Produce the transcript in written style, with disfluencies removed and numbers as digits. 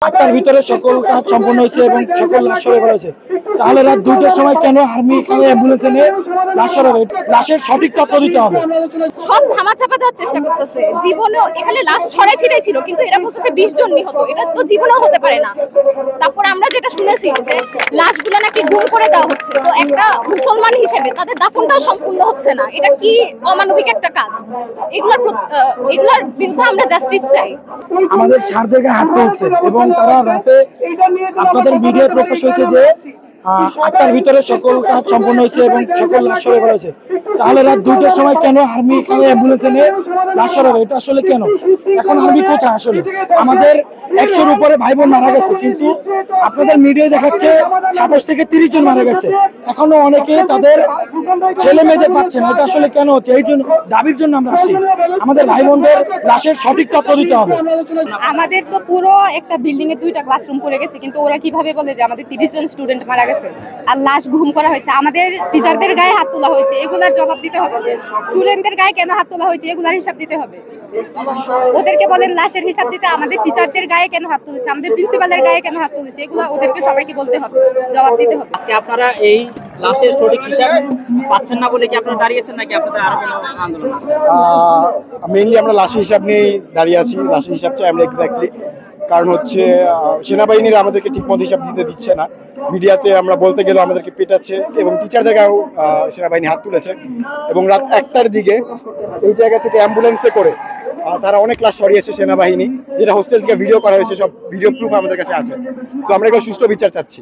8টার ভিতরে সকল কাজ সম্পন্ন হয়েছে এবং সকল লাশ সরে ফেলেছে। তাহলে রাত 2টার সময় কেন আর্মি এখানে অ্যাম্বুলেন্সে নিয়ে লাশ সরাবে? লাশের সঠিক তথ্য দিতে হবে। সব ধামাচাপা দেওয়ার চেষ্টা করতেছে। জীবনেও এখানে লাশ ছড়াই ছিটাই ছিল, কিন্তু এরা বলতেছে 20 জন নিহত। এটা তো জীবনেও হতে পারে না। তারপর আমরা যেটা শুনেছি যে লাশগুলো নাকি গুম করে দেওয়া হচ্ছে, তো একটা মুসলমান হিসেবে তাদের দাফনটাও সম্পূর্ণ হচ্ছে না। এটা কি অমানবিক একটা কাজ। এগুলার বিরুদ্ধে আমরা জাস্টিস চাই। আমাদের স্যারদের গায়ে হাত তুলছে এবং তারা রাতে আপনাদের মিডিয়ায় প্রকাশ হয়েছে যে 8টার ভিতরে সকল কাজ সম্পন্ন হয়েছে এবং সকল লাশ সরে ফেলেছে। তাহলে রাত 2টার সময় কেন আর্মি এখানে অ্যাম্বুলেন্সে নিয়ে লাশ সরাবে? এটা আসলে কেন? এখন আর্মি কোথায়? আসলে আমাদের 100-র উপরে ভাই বোন মারা গেছে, কিন্তু আপনাদের মিডিয়ায় দেখাচ্ছে 27 থেকে 30 জন মারা গেছে। এখনো অনেকে তাদের ছেলে মেয়েদের পাচ্ছে না। এটা আসলে কেন হচ্ছে? এই জন্য দাবির জন্য আমরা আসি। আমাদের ভাই বোনদের লাশের সঠিক তথ্য দিতে হবে। আমাদের তো পুরো একটা বিল্ডিং এ 2টা ক্লাসরুম পড়ে গেছে, কিন্তু ওরা কিভাবে বলে যে আমাদের 30 জন স্টুডেন্ট মারা গেছে আর লাশ গুম করা হয়েছে? আমাদের টিচারদের গায়ে হাত তোলা হয়েছে, এগুলার জবাব দিতে হবে। স্টুডেন্টদের গায়ে কেন হাত তোলা হয়েছে এগুলার হিসাব দিতে হবে। ওদেরকে বলেন লাশের হিসাব দিতে, আমাদের টিচারদের গায়ে কেন হাত তুলেছে, আমাদের প্রিন্সিপালের গায়ে কেন হাত তুলেছে, এগুলো ওদেরকে সবাইকে বলতে হবে, জবাব দিতে হবে। আজকে আপনারা এই লাশের সঠিক হিসাব পাচ্ছেন না বলে কি আপনারা দাঁড়িয়েছেন, নাকি আপনাদের আরো কোনো আন্দোলন? মেইনলি আমরা লাশের হিসাব নিয়েই দাঁড়িয়ে আছি। লাশের হিসাব চাই আমরা এক্স্যাক্টলি, কারণ হচ্ছে সেনাবাহিনীরা আমাদেরকে ঠিকমতো হিসাব দিতে দিচ্ছে না। মিডিয়াতে আমরা বলতে গেলেও আমাদেরকে পেটাচ্ছে এবং টিচারদের গায়েও সেনাবাহিনী হাত তুলেছে। এবং রাত 1টার দিকে এই জায়গা থেকে অ্যাম্বুলেন্সে করে তারা অনেক লাশ সরিয়েছে সেনাবাহিনী, যেটা হোস্টেল থেকে ভিডিও করা হয়েছে, সব ভিডিও প্রুফ আমাদের কাছে আছে। তো আমরা এগুলো সুষ্ঠু বিচার চাচ্ছি।